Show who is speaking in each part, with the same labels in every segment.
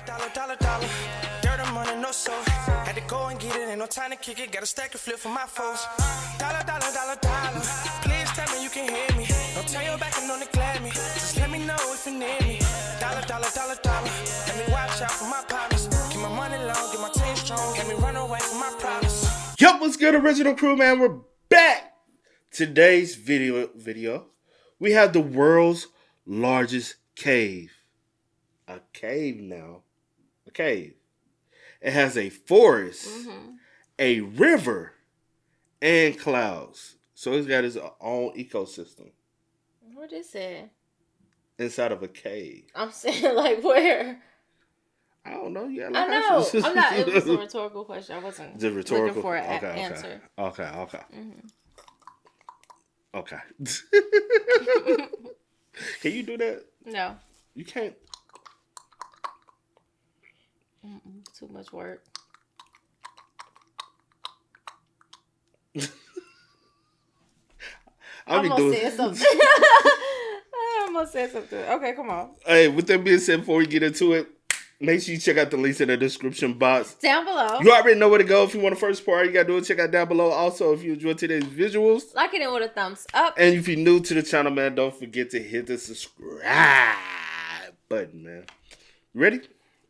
Speaker 1: Dollar. Dirt and money, no soul. Had to go and get it, ain't no time to kick it. Got a stack of flip for my foes. Dollar. Please tell me you can hear me. Don't turn your back and don't neglect me. Just let me know if you need me. Dollar. Let me watch out for my partners. Keep my money long, get my team strong. Let me run away from my problems.
Speaker 2: Yup, what's good, original crew, man? We're back. Today's video, we have the world's largest cave. A cave now. A cave. It has a forest, a river, and clouds. So it's got its own ecosystem.
Speaker 3: What is it?
Speaker 2: Inside of a cave.
Speaker 3: I'm saying, like, where?
Speaker 2: I don't know. Yeah,
Speaker 3: I know. I'm not. It was a rhetorical question. I wasn't looking for an answer.
Speaker 2: Okay. Okay. Can you do that?
Speaker 3: No.
Speaker 2: You can't.
Speaker 3: Too much work. I'm gonna say something. I'm gonna say something. Okay, come on.
Speaker 2: Hey, with that being said, before we get into it, make sure you check out the links in the description box.
Speaker 3: Down below.
Speaker 2: You already know where to go. If you want the first part, you gotta do it. Check out down below. Also, if you enjoyed today's visuals,
Speaker 3: like it with a thumbs up.
Speaker 2: And if you're new to the channel, man, don't forget to hit the subscribe button, man. You ready?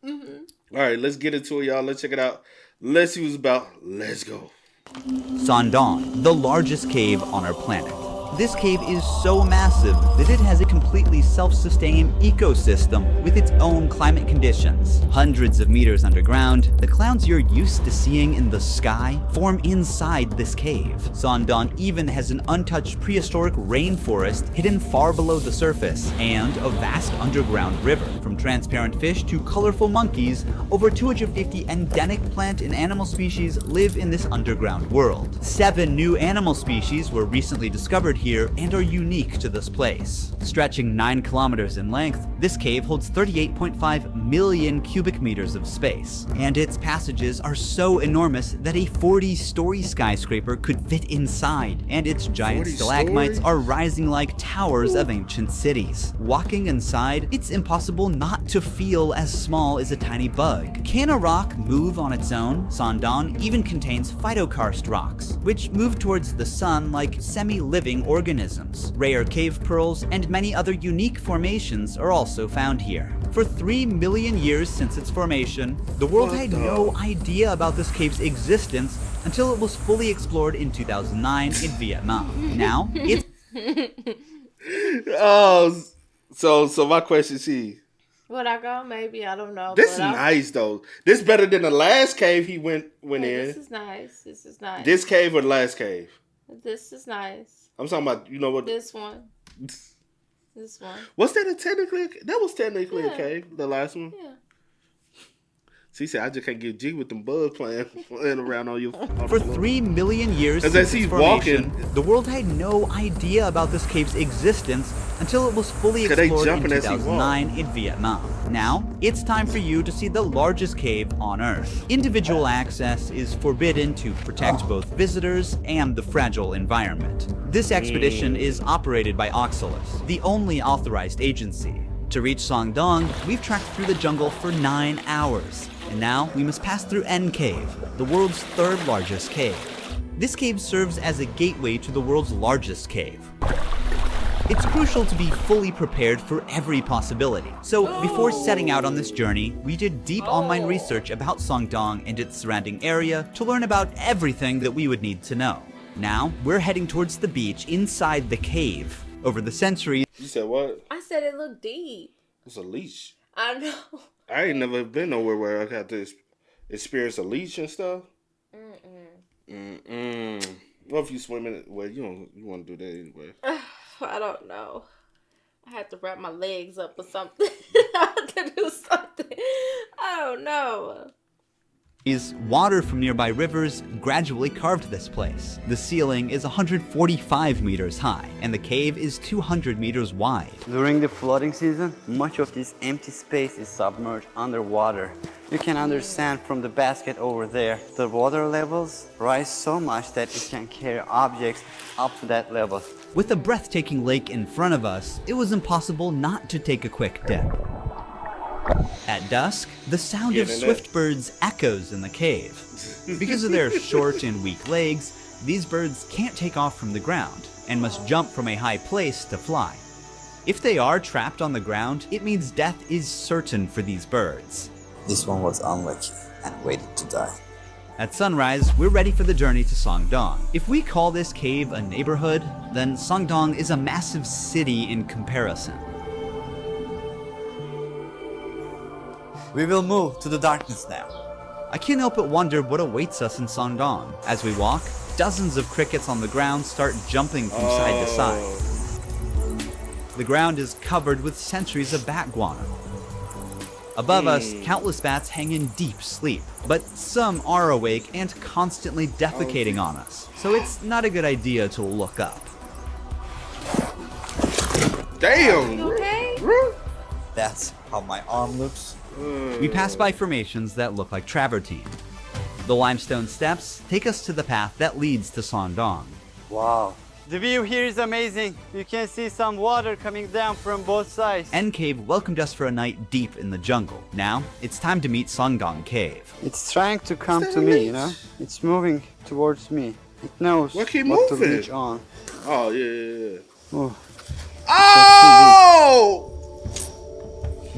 Speaker 2: All right, let's get into it, y'all. Let's check it out. Let's see what it's about. Let's go.
Speaker 4: Doong, the largest cave on our planet. This cave is so massive that it has a completely self-sustaining ecosystem with its own climate conditions. Hundreds of meters underground, the clouds you're used to seeing in the sky form inside this cave. Doong even has an untouched prehistoric rainforest hidden far below the surface, and a vast underground river. From transparent fish to colorful monkeys, over 250 endemic plant and animal species live in this underground world. 7 new animal species were recently discovered here and are unique to this place. Stretching 9 kilometers in length, this cave holds 38.5 million cubic meters of space, and its passages are so enormous that a 40-story skyscraper could fit inside, and its giant stalagmites are rising like towers of ancient cities. Walking inside, it's impossible not to feel as small as a tiny bug. Can a rock move on its own? Doong even contains phytokarst rocks, which move towards the sun like semi-living organisms. Rare cave pearls and many other unique formations are also found here. For 3 million years since its formation, the world had no idea about this cave's existence until it was fully explored in 2009 in Vietnam. Now, it's...
Speaker 2: So my question is,
Speaker 3: would I go? Maybe. I don't know.
Speaker 2: This is nice, though. This is better than the last cave he went in.
Speaker 3: This is nice.
Speaker 2: This cave or the last cave?
Speaker 3: This is nice.
Speaker 2: I'm talking about, you know what?
Speaker 3: This one. This one.
Speaker 2: Was that that was technically a cave, the last one?
Speaker 3: Yeah.
Speaker 2: She said, I just can't get jig with them bugs playing around on you.
Speaker 4: For 3 million years since its formation, the world had no idea about this cave's existence until it was fully explored in 2009 in Vietnam. Now, it's time for you to see the largest cave on Earth. Individual access is forbidden to protect both visitors and the fragile environment. This expedition is operated by Oxalis, the only authorized agency. To reach Doong, we've trekked through the jungle for 9 hours. And now we must pass through N Cave, the world's 3rd largest cave. This cave serves as a gateway to the world's largest cave. It's crucial to be fully prepared for every possibility. So before setting out on this journey, we did deep online research about Doong and its surrounding area to learn about everything that we would need to know. Now, we're heading towards the beach inside the cave. Over the centuries...
Speaker 2: You said what?
Speaker 3: I said it looked deep.
Speaker 2: It's a leash.
Speaker 3: I know.
Speaker 2: I ain't never been nowhere where I got to experience a leash and stuff. What if you swim in it? Well, you want to do that anyway.
Speaker 3: I don't know. I had to wrap my legs up or something. I had to do something. I don't know.
Speaker 4: Water from nearby rivers gradually carved this place. The ceiling is 145 meters high, and the cave is 200 meters wide.
Speaker 5: During the flooding season, much of this empty space is submerged underwater. You can understand from the basket over there, the water levels rise so much that it can carry objects up to that level.
Speaker 4: With a breathtaking lake in front of us, it was impossible not to take a quick dip. At dusk, the sound of
Speaker 2: Getting
Speaker 4: swift
Speaker 2: it.
Speaker 4: birds echoes in the cave. Because of their short and weak legs, these birds can't take off from the ground and must jump from a high place to fly. If they are trapped on the ground, it means death is certain for these birds.
Speaker 5: This one was unlucky and waited to die.
Speaker 4: At sunrise, we're ready for the journey to Songdong. If we call this cave a neighborhood, then Songdong is a massive city in comparison.
Speaker 5: We will move to the darkness now.
Speaker 4: I can't help but wonder what awaits us in Songdong. As we walk, dozens of crickets on the ground start jumping from side to side. The ground is covered with centuries of bat guano. Above us, countless bats hang in deep sleep, but some are awake and constantly defecating on us, so it's not a good idea to look up.
Speaker 2: Damn.
Speaker 3: Okay.
Speaker 5: That's how my arm looks.
Speaker 4: We pass by formations that look like travertine. The limestone steps take us to the path that leads to Songdong.
Speaker 5: Wow. The view here is amazing. You can see some water coming down from both sides.
Speaker 4: N Cave welcomed us for a night deep in the jungle. Now, it's time to meet Songdong Cave.
Speaker 5: It's trying to come to me, you know? It's moving towards me. It knows
Speaker 2: Why keep
Speaker 5: what to
Speaker 2: moving?
Speaker 5: reach on.
Speaker 2: Oh, yeah.
Speaker 5: Oh.
Speaker 2: Oh!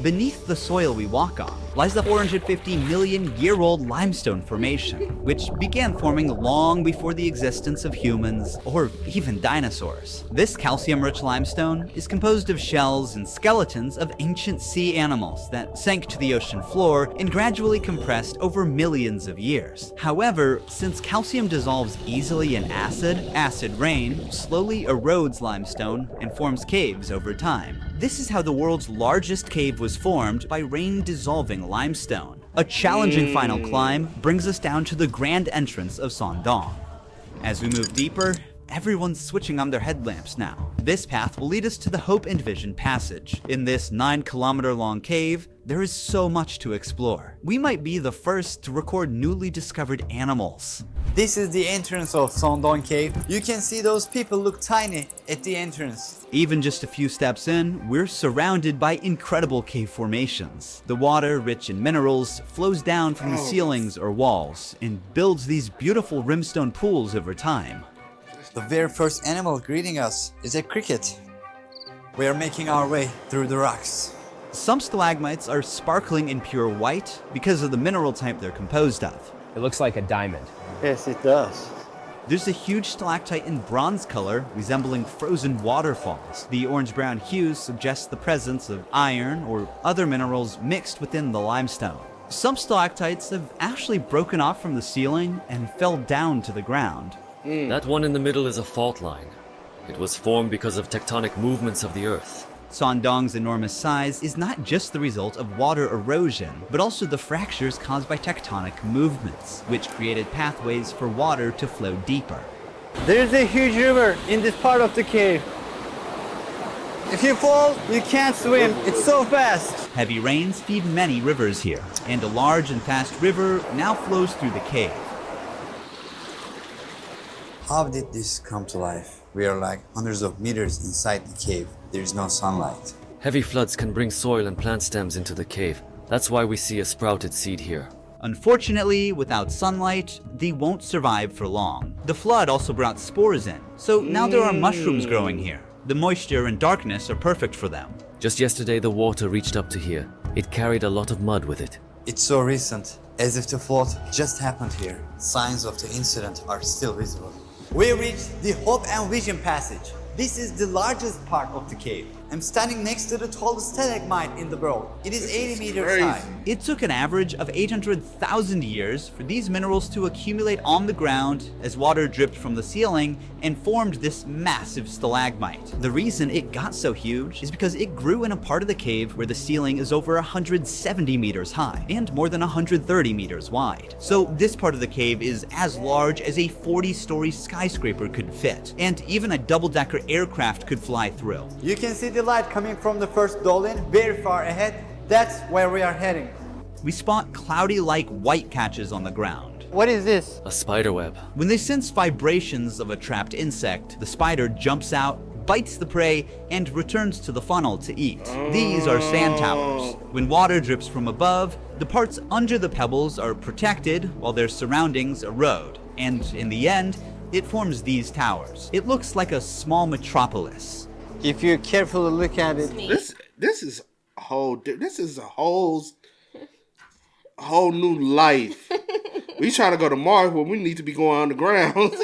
Speaker 4: Beneath the soil we walk on lies the 450 million year old limestone formation, which began forming long before the existence of humans or even dinosaurs. This calcium-rich limestone is composed of shells and skeletons of ancient sea animals that sank to the ocean floor and gradually compressed over millions of years. However, since calcium dissolves easily in acid, acid rain slowly erodes limestone and forms caves over time. This is how the world's largest cave was formed, by rain dissolving limestone. A challenging final climb brings us down to the grand entrance of Songdong. As we move deeper, everyone's switching on their headlamps now. This path will lead us to the Hope and Vision Passage. In this 9-kilometer-long cave, there is so much to explore. We might be the first to record newly discovered animals.
Speaker 5: This is the entrance of Songdong Cave. You can see those people look tiny at the entrance.
Speaker 4: Even just a few steps in, we're surrounded by incredible cave formations. The water, rich in minerals, flows down from the ceilings or walls and builds these beautiful rimstone pools over time.
Speaker 5: The very first animal greeting us is a cricket. We are making our way through the rocks.
Speaker 4: Some stalagmites are sparkling in pure white because of the mineral type they're composed of.
Speaker 6: It looks like a diamond.
Speaker 5: Yes, it does.
Speaker 4: There's a huge stalactite in bronze color, resembling frozen waterfalls. The orange-brown hue suggests the presence of iron or other minerals mixed within the limestone. Some stalactites have actually broken off from the ceiling and fell down to the ground.
Speaker 7: That one in the middle is a fault line. It was formed because of tectonic movements of the Earth.
Speaker 4: Songdong's enormous size is not just the result of water erosion, but also the fractures caused by tectonic movements, which created pathways for water to flow deeper.
Speaker 5: There's a huge river in this part of the cave. If you fall, you can't swim. It's so fast.
Speaker 4: Heavy rains feed many rivers here, and a large and fast river now flows through the cave.
Speaker 5: How did this come to life? We are like hundreds of meters inside the cave. There is no sunlight.
Speaker 7: Heavy floods can bring soil and plant stems into the cave. That's why we see a sprouted seed here.
Speaker 4: Unfortunately, without sunlight, they won't survive for long. The flood also brought spores in, so now there are mushrooms growing here. The moisture and darkness are perfect for them.
Speaker 7: Just yesterday the water reached up to here. It carried a lot of mud with it.
Speaker 5: It's so recent, as if the flood just happened here. Signs of the incident are still visible. We reached the Hope and Vision Passage. This is the largest part of the cave. I'm standing next to the tallest stalagmite in the world. It is 80 meters high.
Speaker 4: It took an average of 800,000 years for these minerals to accumulate on the ground as water dripped from the ceiling and formed this massive stalagmite. The reason it got so huge is because it grew in a part of the cave where the ceiling is over 170 meters high and more than 130 meters wide. So this part of the cave is as large as a 40-story skyscraper could fit, and even a double-decker aircraft could fly through.
Speaker 5: You can see the light coming from the first doline very far ahead. That's where we are heading.
Speaker 4: We spot cloudy-like white patches on the ground.
Speaker 5: What is this?
Speaker 7: A spider web.
Speaker 4: When they sense vibrations of a trapped insect, the spider jumps out, bites the prey, and returns to the funnel to eat. These are sand towers. When water drips from above, the parts under the pebbles are protected while their surroundings erode. And in the end, it forms these towers. It looks like a small metropolis.
Speaker 5: If you carefully look at it,
Speaker 2: This is a whole new life. We trying to go to Mars where we need to be going underground.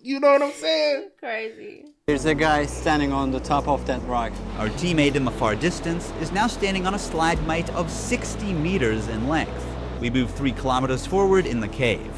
Speaker 2: You know what I'm saying?
Speaker 3: Crazy.
Speaker 5: there's a guy standing on the top of that rock.
Speaker 4: Our teammate in the far distance is now standing on a stalagmite of 60 meters in length. We move 3 kilometers forward in the cave.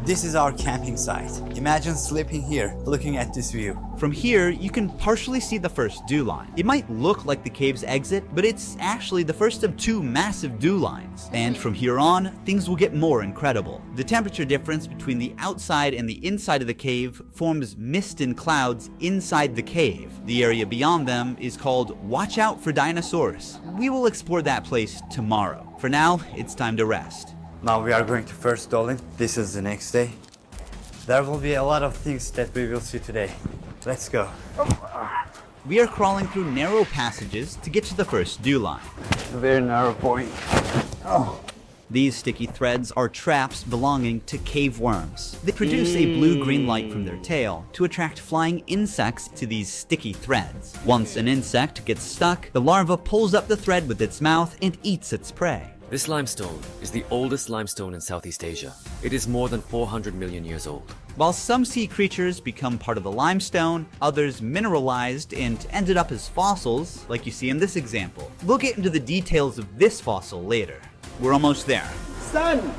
Speaker 5: This is our camping site. Imagine sleeping here, looking at this view.
Speaker 4: From here, you can partially see the first dew line. It might look like the cave's exit, but it's actually the first of 2 massive dew lines. And from here on, things will get more incredible. The temperature difference between the outside and the inside of the cave forms mist and clouds inside the cave. The area beyond them is called Watch Out for Dinosaurs. We will explore that place tomorrow. For now, it's time to rest.
Speaker 5: Now we are going to first doline. This is the next day. There will be a lot of things that we will see today. Let's go.
Speaker 4: We are crawling through narrow passages to get to the first dew line.
Speaker 5: A very narrow point.
Speaker 4: These sticky threads are traps belonging to cave worms. They produce a blue-green light from their tail to attract flying insects to these sticky threads. Once an insect gets stuck, the larva pulls up the thread with its mouth and eats its prey.
Speaker 7: This limestone is the oldest limestone in Southeast Asia. It is more than 400 million years old.
Speaker 4: While some sea creatures become part of the limestone, others mineralized and ended up as fossils, like you see in this example. We'll get into the details of this fossil later. We're almost there.
Speaker 5: Sun!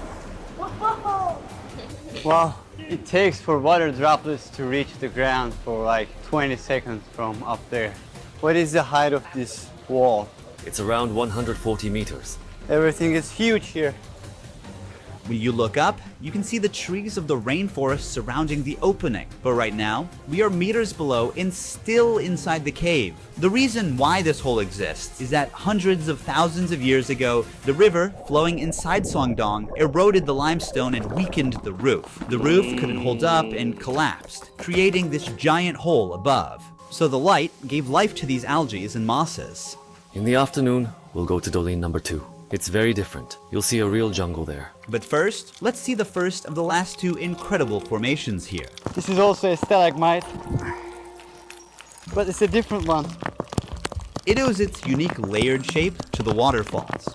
Speaker 5: Wow, it takes for water droplets to reach the ground for like 20 seconds from up there. What is the height of this wall?
Speaker 7: It's around 140 meters.
Speaker 5: Everything is huge here.
Speaker 4: When you look up, you can see the trees of the rainforest surrounding the opening. But right now, we are meters below and still inside the cave. The reason why this hole exists is that hundreds of thousands of years ago, the river flowing inside Doong eroded the limestone and weakened the roof. The roof couldn't hold up and collapsed, creating this giant hole above. So the light gave life to these algae and mosses.
Speaker 7: In the afternoon, we'll go to doline number 2. It's very different. You'll see a real jungle there.
Speaker 4: But first, let's see the first of the last 2 incredible formations here.
Speaker 5: This is also a stalagmite, but it's a different one.
Speaker 4: It owes its unique layered shape to the waterfalls.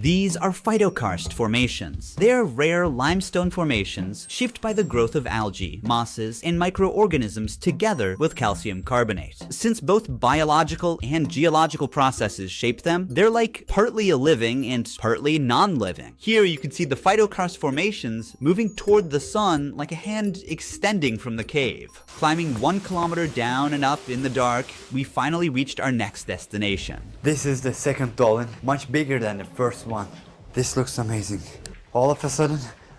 Speaker 4: These are phytokarst formations. They are rare limestone formations shaped by the growth of algae, mosses, and microorganisms together with calcium carbonate. Since both biological and geological processes shape them, they're like partly a living and partly non-living. Here you can see the phytokarst formations moving toward the sun like a hand extending from the cave. Climbing 1 kilometer down and up in the dark, we finally reached our next destination.
Speaker 5: This is the second doline, much bigger than the first one. This looks amazing. All of a sudden,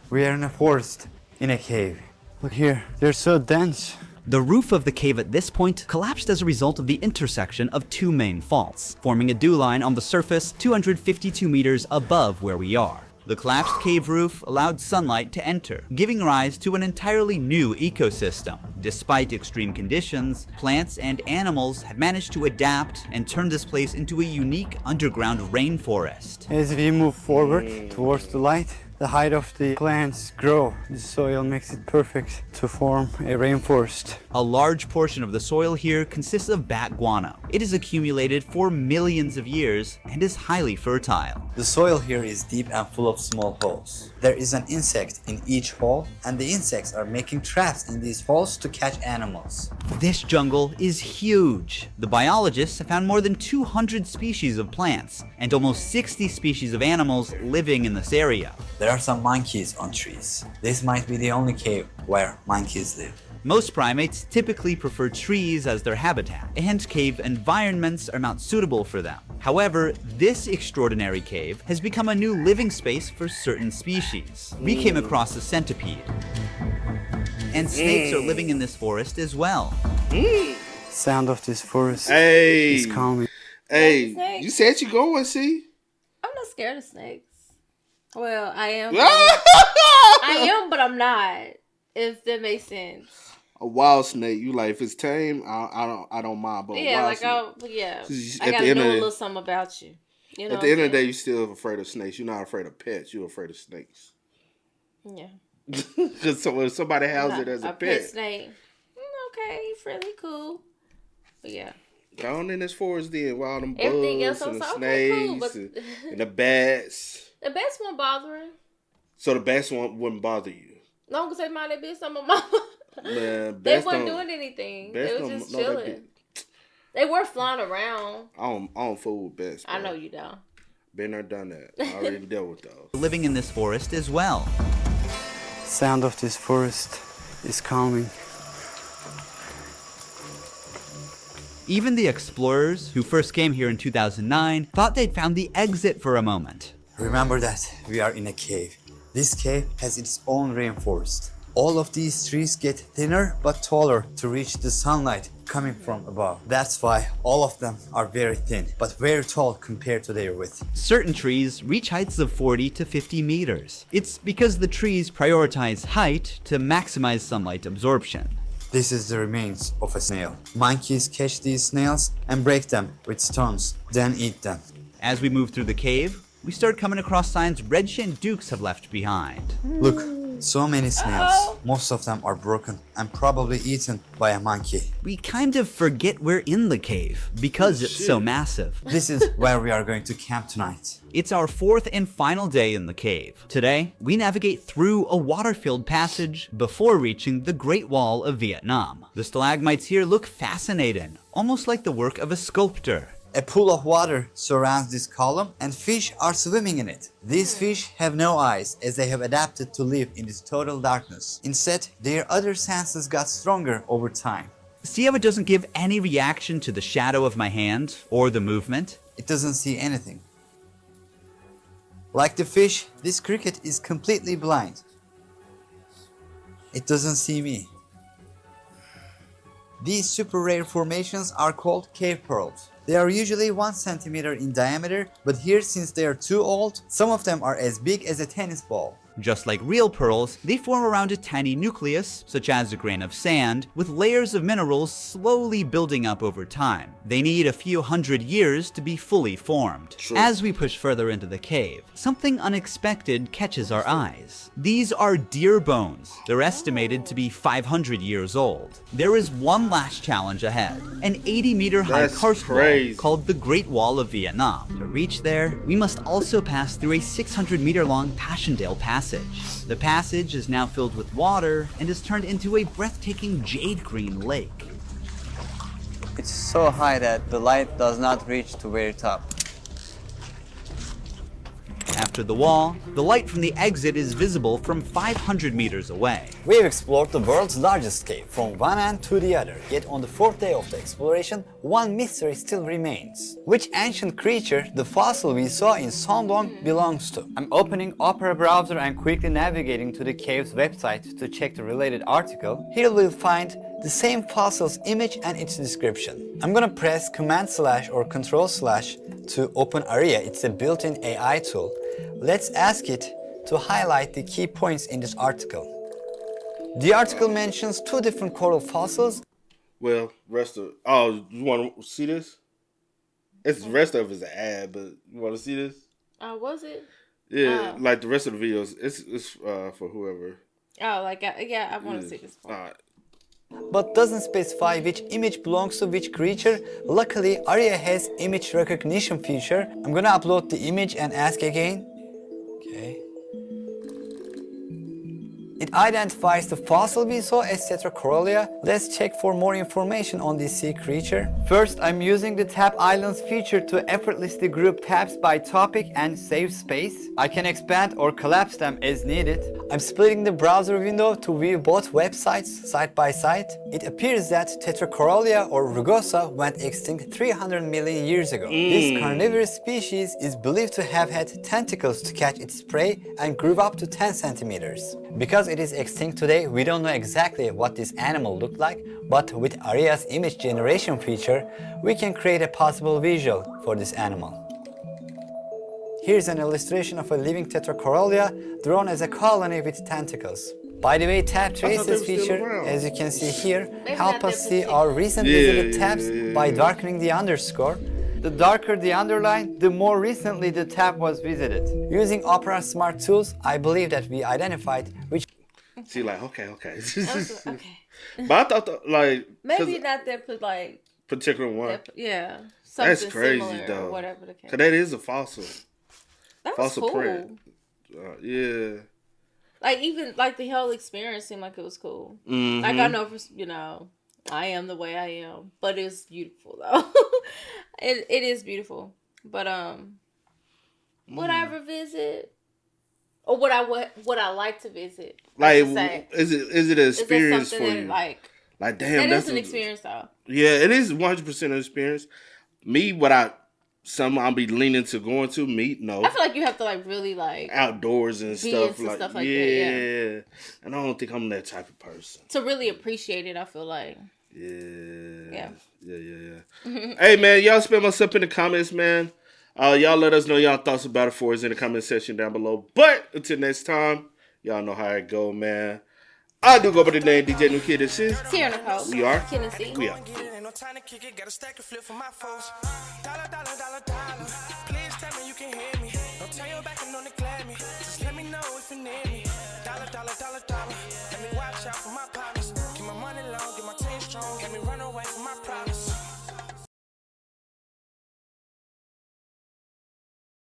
Speaker 5: we are in a forest, in a cave. Look here, they're so dense.
Speaker 4: The roof of the cave at this point collapsed as a result of the intersection of 2 main faults, forming a dew line on the surface 252 meters above where we are. The collapsed cave roof allowed sunlight to enter, giving rise to an entirely new ecosystem. Despite extreme conditions, plants and animals have managed to adapt and turn this place into a unique underground rainforest.
Speaker 5: As we move forward towards the light, the height of the plants grow. The soil makes it perfect to form a rainforest.
Speaker 4: A large portion of the soil here consists of bat guano. It is accumulated for millions of years and is highly fertile.
Speaker 6: The soil here is deep and full of small holes. There is an insect in each hole, and the insects are making traps in these holes to catch animals.
Speaker 4: This jungle is huge. The biologists have found more than 200 species of plants and almost 60 species of animals living in this area.
Speaker 6: There are some monkeys on trees. This might be the only cave where monkeys live.
Speaker 4: Most primates typically prefer trees as their habitat, and cave environments are not suitable for them. However, this extraordinary cave has become a new living space for certain species. We came across a centipede. And snakes are living in this forest as well.
Speaker 5: Sound of this forest
Speaker 2: Hey,
Speaker 5: is calming.
Speaker 2: hey,
Speaker 3: Snakes.
Speaker 2: you said you going, see?
Speaker 3: I'm not scared of snakes. Well, I am. I am, but I'm not. If that makes sense.
Speaker 2: a wild snake, you like if it's tame, I don't mind. But a
Speaker 3: Yeah,
Speaker 2: wild
Speaker 3: like
Speaker 2: snake,
Speaker 3: I gotta know a little something about you. You know
Speaker 2: at the end of the day, you're still afraid of snakes. You're not afraid of pets. You're afraid of snakes.
Speaker 3: Yeah.
Speaker 2: Because somebody has it as a pet.
Speaker 3: Snake. Okay, fairly cool. But yeah.
Speaker 2: Down in this forest, then with all them
Speaker 3: Everything
Speaker 2: bugs
Speaker 3: else
Speaker 2: and the
Speaker 3: was
Speaker 2: snakes
Speaker 3: okay, cool,
Speaker 2: and the bats.
Speaker 3: The bats won't bother him.
Speaker 2: So the bats wouldn't bother you.
Speaker 3: Long as they mind their business, I'm a mama.
Speaker 2: Man,
Speaker 3: They wasn't doing anything. They was just chilling. They were flying around.
Speaker 2: I don't fool with bats. Bro.
Speaker 3: I know you don't.
Speaker 2: Been there, done that. I already dealt with those.
Speaker 4: Living in this forest as well.
Speaker 5: Sound of this forest is calming.
Speaker 4: Even the explorers who first came here in 2009 thought they'd found the exit for a moment.
Speaker 6: Remember that we are in a cave. This cave has its own rainforest. All of these trees get thinner but taller to reach the sunlight coming from above. That's why all of them are very thin, but very tall compared to their width.
Speaker 4: Certain trees reach heights of 40 to 50 meters. It's because the trees prioritize height to maximize sunlight absorption.
Speaker 6: This is the remains of a snail. Monkeys catch these snails and break them with stones, then eat them.
Speaker 4: As we move through the cave, we start coming across signs red-shinned dukes have left behind.
Speaker 6: Look, so many snails. Most of them are broken and probably eaten by a monkey.
Speaker 4: We kind of forget we're in the cave because it's so massive.
Speaker 6: This is where we are going to camp tonight.
Speaker 4: It's our fourth and final day in the cave. Today, we navigate through a water-filled passage before reaching the Great Wall of Vietnam. The stalagmites here look fascinating, almost like the work of a sculptor.
Speaker 6: A pool of water surrounds this column and fish are swimming in it. These fish have no eyes as they have adapted to live in this total darkness. Instead, their other senses got stronger over time.
Speaker 4: See how it doesn't give any reaction to the shadow of my hand or the movement?
Speaker 6: It doesn't see anything. Like the fish, this cricket is completely blind. It doesn't see me. These super rare formations are called cave pearls. They are usually 1 centimeter in diameter, but here, since they are too old, some of them are as big as a tennis ball.
Speaker 4: Just like real pearls, they form around a tiny nucleus, such as a grain of sand, with layers of minerals slowly building up over time. They need a few hundred years to be fully formed.
Speaker 2: True.
Speaker 4: As we push further into the cave, something unexpected catches our eyes. These are deer bones. They're estimated to be 500 years old. There is one last challenge ahead, an 80-meter-high
Speaker 2: That's
Speaker 4: karst
Speaker 2: crazy.
Speaker 4: wall called the Great Wall of Vietnam. To reach there, we must also pass through a 600-meter-long Passchendaele Passage. The passage is now filled with water and is turned into a breathtaking jade green lake.
Speaker 5: It's so high that the light does not reach to very top.
Speaker 4: After the wall, the light from the exit is visible from 500 meters away.
Speaker 6: We've explored the world's largest cave from one end to the other, yet on the fourth day of the exploration, one mystery still remains. Which ancient creature the fossil we saw in Doong belongs to? I'm opening Opera browser and quickly navigating to the cave's website to check the related article. Here we'll find the same fossil's image and its description. I'm gonna press Command/ or Control/ to open Aria. It's a built-in AI tool. Let's ask it to highlight the key points in this article. The article mentions 2 different coral fossils.
Speaker 2: Well, you want to see this? The rest of it is an ad, but you want to see this?
Speaker 3: Was it?
Speaker 2: Yeah, like the rest of the videos, it's for whoever.
Speaker 3: I want to see this part.
Speaker 6: But doesn't specify which image belongs to which creature. Luckily, Aria has image recognition feature. I'm gonna upload the image and ask again. Okay. It identifies the fossil we saw as Tetracorolia. Let's check for more information on this sea creature. First, I'm using the Tab Islands feature to effortlessly group tabs by topic and save space. I can expand or collapse them as needed. I'm splitting the browser window to view both websites side by side. It appears that Tetracorolia or rugosa went extinct 300 million years ago. This carnivorous species is believed to have had tentacles to catch its prey and grew up to 10 centimeters. Because it is extinct today, we don't know exactly what this animal looked like, but with Aria's image generation feature, we can create a possible visual for this animal. Here's an illustration of a living Tetracorolia drawn as a colony with tentacles. By the way, tap
Speaker 2: thought they
Speaker 6: traces
Speaker 2: were still
Speaker 6: feature,
Speaker 2: around.
Speaker 6: as you can see here,
Speaker 3: Maybe
Speaker 6: help
Speaker 3: not
Speaker 6: us
Speaker 3: that
Speaker 6: see our recent
Speaker 2: Yeah,
Speaker 6: visited
Speaker 2: yeah,
Speaker 6: tabs
Speaker 2: yeah,
Speaker 6: by
Speaker 2: yeah.
Speaker 6: darkening the underscore. The darker the underline, the more recently the tab was visited. Using Opera Smart Tools, I believe that we identified which
Speaker 2: See, like, okay.
Speaker 3: Okay.
Speaker 2: But I thought, like,
Speaker 3: Maybe
Speaker 2: 'cause
Speaker 3: not that, like,
Speaker 2: particular one.
Speaker 3: yeah. Something
Speaker 2: That's crazy,
Speaker 3: similar
Speaker 2: though.
Speaker 3: or whatever the case.
Speaker 2: Because that is a fossil.
Speaker 3: That was
Speaker 2: fossil
Speaker 3: cool.
Speaker 2: print. Yeah.
Speaker 3: Like, even, like, the whole experience seemed like it was cool.
Speaker 2: Mm-hmm.
Speaker 3: Like, I know, I am the way I am. But it's beautiful, though. it is beautiful. But, would I ever visit? Or would I like to visit?
Speaker 2: Like,
Speaker 3: Say?
Speaker 2: is it an experience for
Speaker 3: that,
Speaker 2: you?
Speaker 3: Like,
Speaker 2: damn,
Speaker 3: that
Speaker 2: that's
Speaker 3: is an experience, though.
Speaker 2: Yeah, it is 100% an experience. Me, I'll be leaning to going to no.
Speaker 3: I feel like you have to, like, really, like,
Speaker 2: outdoors and
Speaker 3: be
Speaker 2: stuff
Speaker 3: into
Speaker 2: like,
Speaker 3: stuff like
Speaker 2: yeah.
Speaker 3: that, yeah.
Speaker 2: And I don't think I'm that type of person.
Speaker 3: to really appreciate it, I feel like.
Speaker 2: Yeah.
Speaker 3: Yeah.
Speaker 2: Hey, man, y'all spam us up in the comments, man. Y'all let us know y'all thoughts about it for us in the comment section down below. But until next time, y'all know how it go, man. I do go by the name DJ New Kid. This is
Speaker 3: Here, Nicole.
Speaker 2: We Are.
Speaker 3: Tennessee.
Speaker 2: We Are.
Speaker 1: Get it, ain't no time to kick it. Got a stack of flip for my folks. Dollar, dollar, dollar, dollar. Please tell me you can hear me. Don't turn your back and don't neglect me. Just let me know if you need me. Dollar, dollar, dollar, dollar. Let me watch out for my partners. Keep my money long, get my team strong. Let me run away from my problems.